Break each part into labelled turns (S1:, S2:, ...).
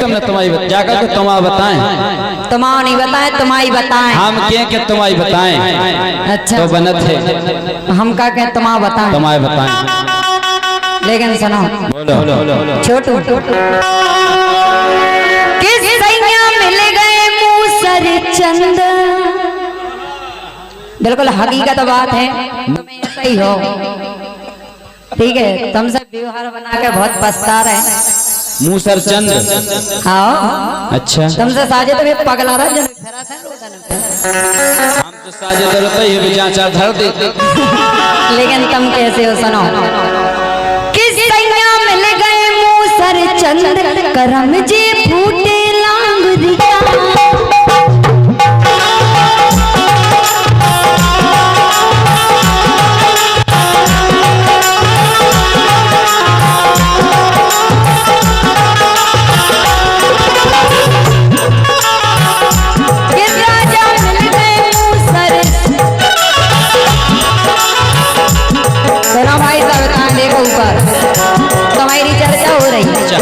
S1: तुमने तुम्हारी जाकर के तुम्हारा बताएं,
S2: तुम्हारा नहीं बताए तुम्हारी बताएं।
S1: हम के तुम्हारी बताएं।
S2: अच्छा
S1: तो बनत है
S2: हम का कहें तुम्हारा बताएं,
S1: तुम्हारे बताएं।
S2: लेकिन सुनो
S1: बोलो
S2: छोटू किस सैया मिल गए मूसर चंद। बिल्कुल हकीकत बात है, तुम्हें ऐसा ही हो। ठीक है, तुमसे व्यवहार बना के बहुत पछता रहे।
S1: मूसर चंद।
S2: हाँ
S1: अच्छा
S2: तुमसे साजे तो पगला रहा जन
S1: हम तो साजे जरूरत ही बेचाचा धर देते।
S2: लेकिन तुम कैसे हो सुनो। किस सैया मिल गए मूसर चंद करम जी फूटे लांगरिया।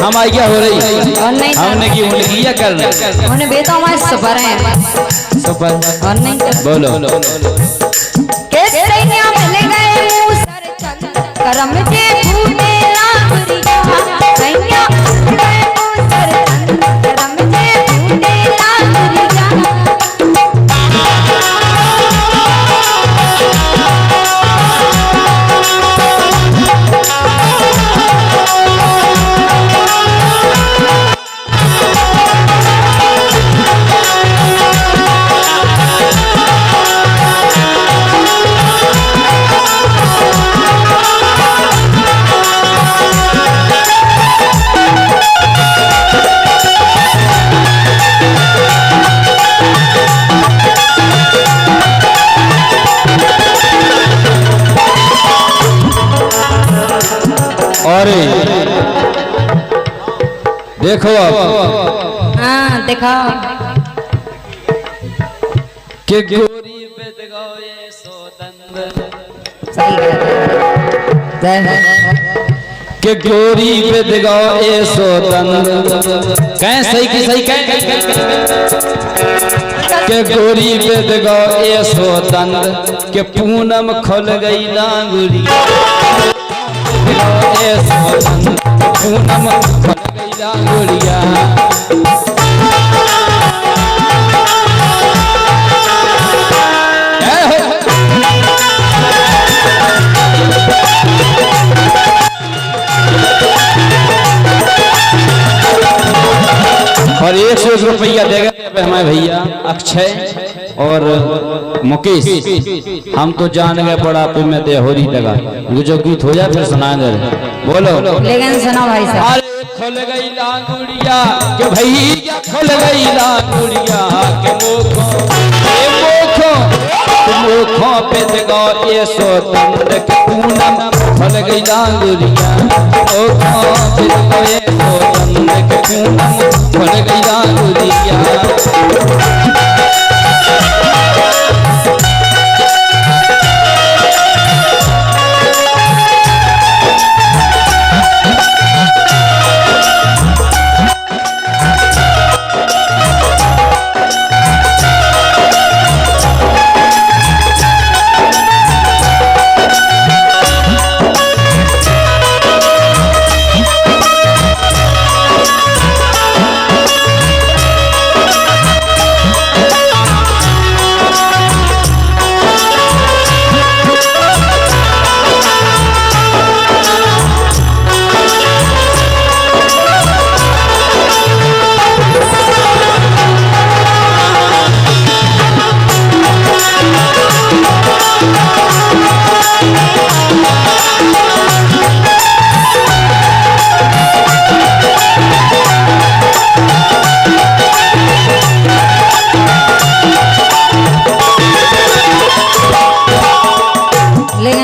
S1: हमारी क्या हो रही
S2: और नहीं
S1: हमने की उनकी या करना
S2: उन्हें बेटा हमारे सुपर हैं
S1: सुपर
S2: और नहीं
S1: बोलो
S2: कैसे सैया मिल गए मूसर चंद करम जे फूटे लांगरिया। सैया मिल गए मूसर चंद करम जे फूटे लांगरिया।
S1: और देखो अब
S2: हाँ दिखाओ
S1: कि गोरी बेदगाए सोदंद
S2: सही
S1: कि गोरी बेदगाए सोदंद कहें सही की सही कहें कि गोरी बेदगाए सोदंद के पूनम खुल गई लांगुरी। पूनम खुल गई लांगुरिया। और 101 रुपया देगा हमारे भैया अक्षय और मुकेश। हम तो जान गए बड़ा पे में दे हो रही लगा जो गीत हो जाए फिर सुनाएंगे। बोलो
S2: लेकिन सुनो भाई साहब।
S1: अरे खुल गई लांगुड़िया के भैया खुल गई लांगुड़िया के मोखों पे दगा ये सोतंद के पूनम खुल गई लांगुड़िया। मोखों पे दगा ये सोतंद के पूनम खुल गई लांगुड़िया।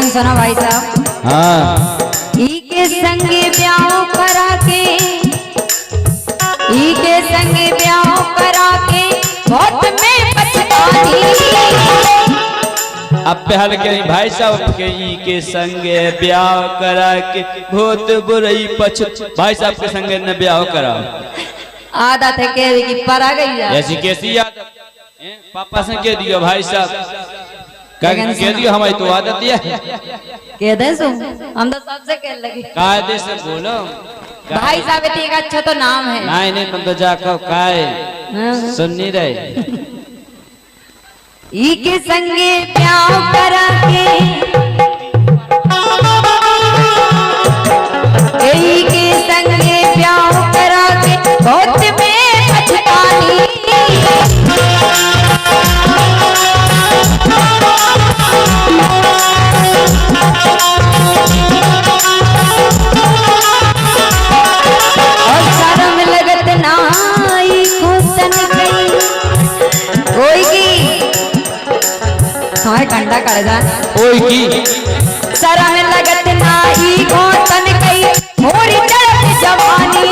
S2: सुनो भाई साहब।
S1: हाँ
S2: ई के संगे ब्याह करा के, ई के संगे ब्याह करा के बहुत में पछतानी।
S1: अब पहल के भाई साहब के ई के संगे ब्याह करा के बहुत बुराई पछ भाई साहब के संगे ने ब्याह करा।
S2: आदत है कह की पर आ गई जा
S1: ऐसी कैसी आदत हैं? पापा से कह दियो भाई साहब कह दियो हमारी तो आदत है।
S2: कह दे सो हम तो सबसे कह लगे
S1: कायदे से बोलो।
S2: भाई सावित्री का अच्छा तो नाम है।
S1: नहीं नहीं तुम तो जाकर काय
S2: हाँ।
S1: सुन नहीं रहे।
S2: ई के संगे प्यार करा के ई के संगे प्यार करा के बहुत में पछतानी और शर्म लगत नाई खुसन गई कोई की हमारे कंडा कर जा
S1: ओए की
S2: शर्म लगत नाई खुसन गई मोरी चढ़त जवानी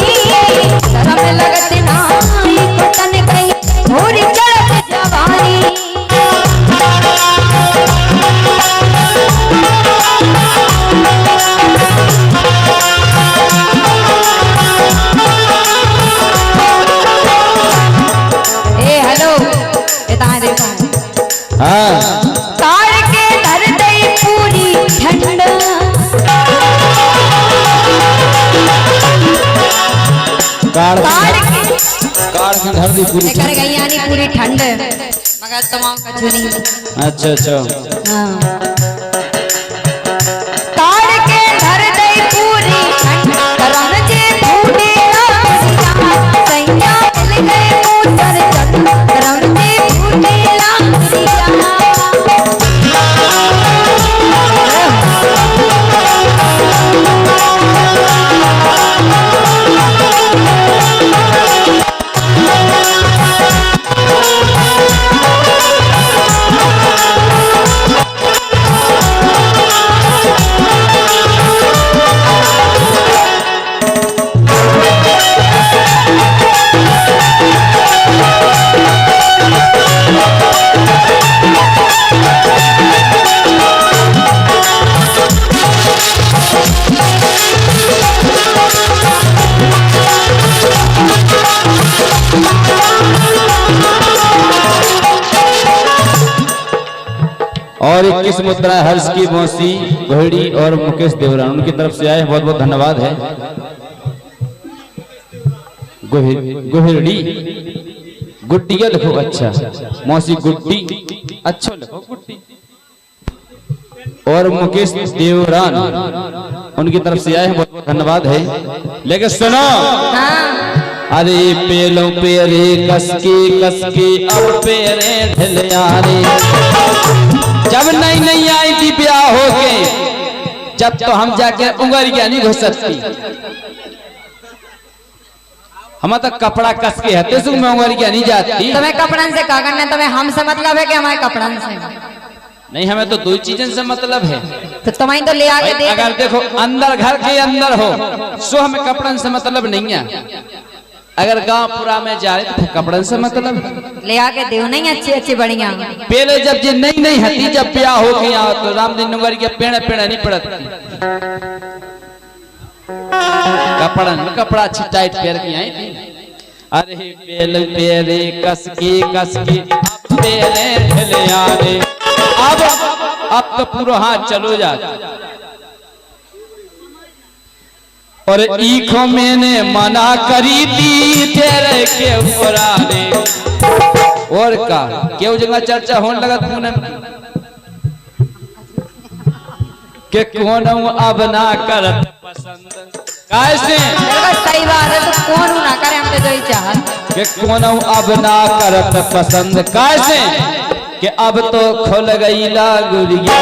S2: शर्म लगत नाई खुसन गई मोरी चढ़त जवानी ए हेलो ये ताहे देखो
S1: हाँ
S2: तार के धर दई पूरी ठंड
S1: कार
S2: तार के
S1: कार की धर दी पूरी।
S2: कर गई यानी पूरी ठंड मगर तमाम कछु नहीं।
S1: अच्छा अच्छा
S2: हाँ। तार के धर दई पूरी ठंड करम जे फूटे लासिया सैया मिल गए मोटर चल करम जे फूटे लासिया
S1: और 21 मुद्रा हर्ष की मौसी घोड़ी और मुकेश देवरान उनकी तरफ से आए बहुत बहुत धन्यवाद है। गोहिरडी गुड्डिया लिखो अच्छा मौसी गुड्डी अच्छा लिखो गुड्डी और मुकेश देवरान उनकी तरफ से आए हैं बहुत बहुत धन्यवाद है। लेकिन सुनो अरे पेलों पेरे कसके अब पेरे ढिलियारे जब नई नई आई थी ब्याह होके जब तो हम जाके उंगलियां नहीं घुस सकती हम तो कपड़ा कस के हते से में उंगलियां नहीं जाती।
S2: तुम्हें कपड़न से का करना तुम्हें हमसे मतलब है कि हमारे कपड़न से
S1: नहीं हमें तो दो चीजों से मतलब है।
S2: तो तुम्हें तो ले आके दे
S1: अगर देखो अंदर घर के अंदर हो सो हमें कपड़न से मतलब नहीं है। अगर गांव पूरा में जा रहे तो कपड़न से मतलब
S2: ले आके दे नहीं अच्छी अच्छी बढ़िया।
S1: पहले जब ये नई नई हती जब ब्याह हो गया तो रामदीन नगर के पेड़ नहीं पड़ती कपड़ा अच्छी टाइट पैर की आई थी। अरे पेल पेरे कसकी अब पेरे ढिलियारे अब तो पूरा हाथ चलो जा और ईखो मैंने मना करी थी तेरे के पुराने और का क्यों जगह चर्चा होने लगा तूने के कौन अब ना करत पसंद कैसे
S2: सही बात है तो कौन ना करे हम तो ही चाहत
S1: के कौन अब ना करत पसंद कैसे कि अब तो खुल गई लागुरिया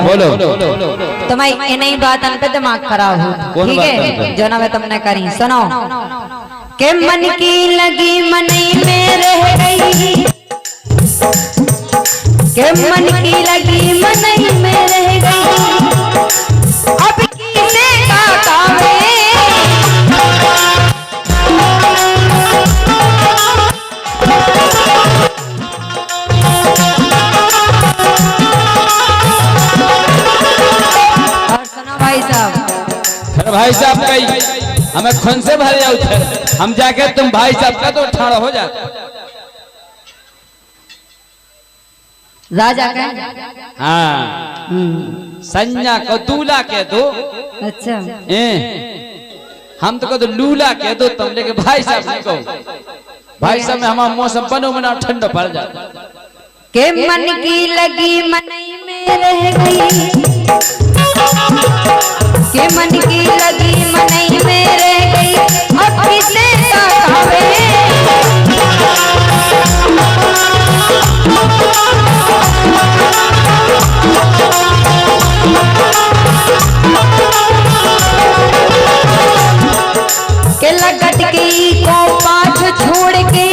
S1: बोलो
S2: तुम्हारी इन्हीं बातन पे दिमाग खराब हो,
S1: कौन
S2: ठीक
S1: बातन
S2: है?
S1: पे?
S2: जो ना मैं तुमने करी सुनो के मन की लगी मनई में रह गई, के मन की लगी मनई में रह गई, अब किसे का कावे भाई साहब।
S1: भाई साहब कही हमें खून से भर जाओ थे, हम जाके तुम भाई साहब का तो ठाड़ा हो जाता।
S2: राजा का
S1: हाँ संज्ञा को दूल्हा कह दो।
S2: अच्छा
S1: हम तो कह दो लूला कह दो तुम, लेकिन भाई साहब नहीं कहो। भाई साहब में हमारा मौसम बनो बना ठंडा पड़ जाता।
S2: के मन की लगी मनई में रह गई, के मन की लगी मनई में रह गई, अब किसे का कावे के लगट की को पाछ छोड़ के,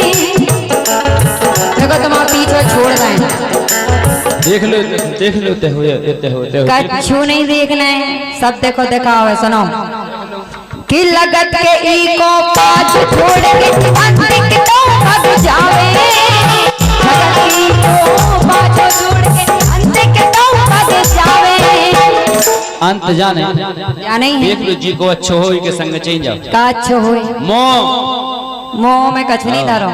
S2: देखो तुम्हारा पीछे छोड़ रहे हैं,
S1: देख लो ते हो
S2: कछु नहीं देखना है, सब देखो दिखाओ है। सुनो कि लगत के ई को पाछ छोड़ के अंतिक तो भग जावे, लगत की को पाछ छोड़ के अंतिक तो भग जावे।
S1: अंत जाने
S2: या नहीं है
S1: देख लो जी को अच्छो हो के संग चेंज जाओ
S2: का अच्छो होए, मोह में कछु नहीं धरो।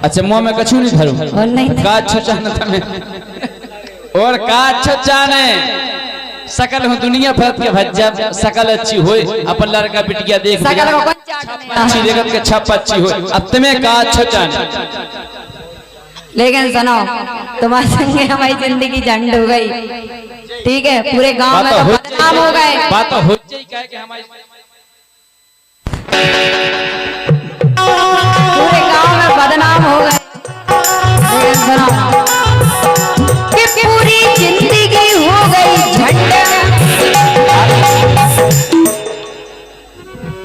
S1: अच्छा मुंह में कछु नहीं धरू
S2: और नहीं
S1: का अच्छो चाहना था और का अच्छो चाहने सकल हो दुनिया भर के भज्जा सकल अच्छी होए, अपन लड़का बिटिया देख
S2: सकल को कौन चाटने
S1: अच्छी जगत के छप अच्छी होए, अब तुम्हें का अच्छो चाहने।
S2: लेकिन सुनो तुम्हारे संगे हमारी जिंदगी झंड हो गई, ठीक है? पूरे गांव में तो बदनाम हो गए,
S1: बात तो हो जाए क्या कि हमारी
S2: पूरे गांव में बदनाम हो गए। लेकिन सुनो कि पूरी जिंदगी हो गई झंड,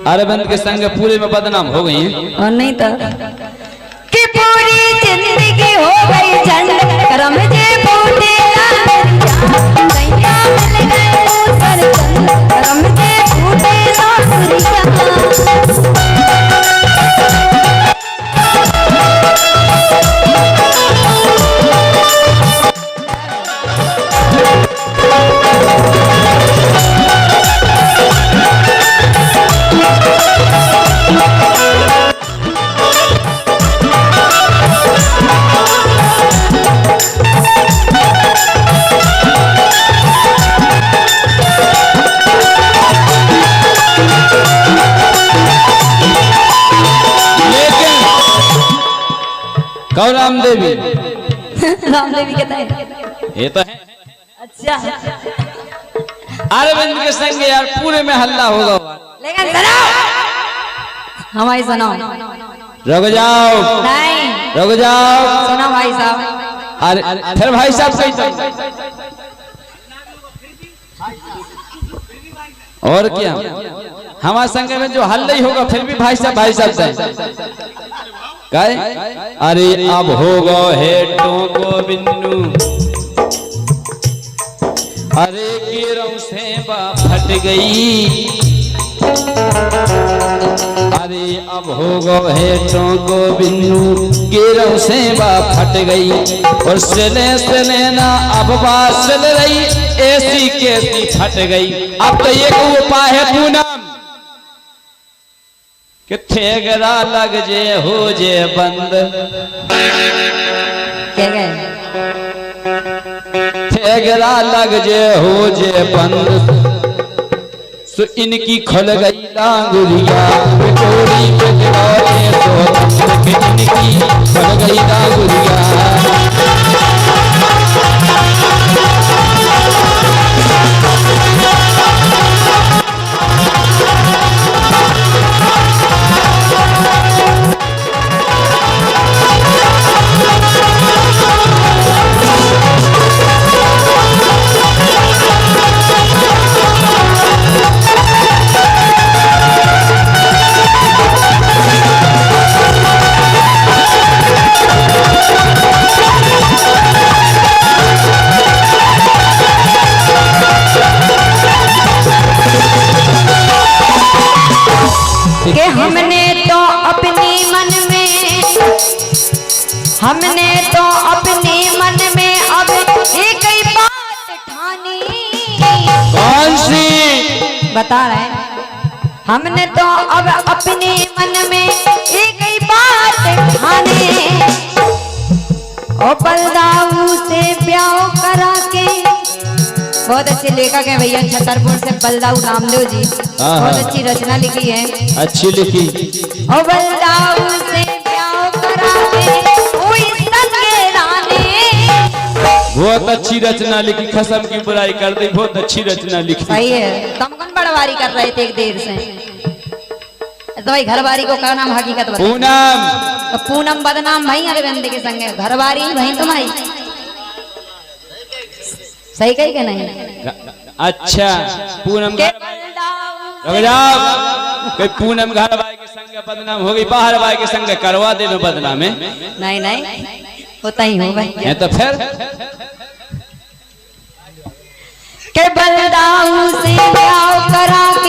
S1: अरविंद के संग पूरे में बदनाम हो गई हैं।
S2: और नहीं तो कि पूरी जिंदगी हो गई झंड, करम जे फूटे सैया मिल गए ऊपर चंद, करम जे फूटे सूरिया।
S1: गौराम देवी
S2: राम देवी कहता है
S1: ये तो है।
S2: अच्छा,
S1: अरविंद के संग यार पूरे में हल्ला होगा।
S2: लेकिन सुनो हमारी सुनो
S1: रुक जाओ
S2: नहीं
S1: रुक जाओ।
S2: सुनो भाई साहब,
S1: अरे फिर भाई साहब सही और क्या हमारे संग में जो हल्ला ही होगा फिर भी भाई साहब सही काय। अरे अब होगा हेटों को बिन्नू, अरे गिरों से फट गई, अरे अब होगा हेटों को बिन्नू गिरों से फट गई, और सिले ना अब बात सिल रही ऐसी कैसी फट गई। अब तो एक उपाय है पूनम कि थेगरा लग जे हो जे बंद,
S2: क्या गए
S1: थेगरा लग जे हो जे बंद, सो इनकी खुल गई लांगुरिया, चोरी पे गिराए तो इनकी खुल गई लांगुरिया।
S2: हमने तो अपने मन में अब एक ही बात ठानी।
S1: कौन सी?
S2: बता रहे हैं। हमने तो अब अपने मन में एक ही बात ठानी। और बलदाऊ से ब्याह करा के, बहुत अच्छे लेखक हैं भैया छतरपुर से बलदाऊ नामदेव जी, बहुत अच्छी रचना लिखी है।
S1: अच्छी लिखी।
S2: और बलदाऊ से ब्याह करा के हुई संगे रानी।
S1: बहुत अच्छी रचना लिखी, खसम की बुराई कर दी, बहुत अच्छी रचना लिखी।
S2: सही है। तुम कौन बड़वारी कर रहे थे एक देर से? तो भाई घरवारी को क्या नाम हकीकत बता?
S1: पूनम।
S2: तो पूनम बदनाम भाई अरविंद के संग घरवारी भाई तुम्हारी। सही कही कि नहीं?
S1: अच्छा पूनम
S2: के
S1: कोई पूनम घर भाई के संग बदनाम हो गई, बाहर भाई के संग करवा दे दो बदनाम है।
S2: नहीं नहीं होता ही हो भाई।
S1: है तो फिर
S2: के बलदाऊ से ब्याह करा के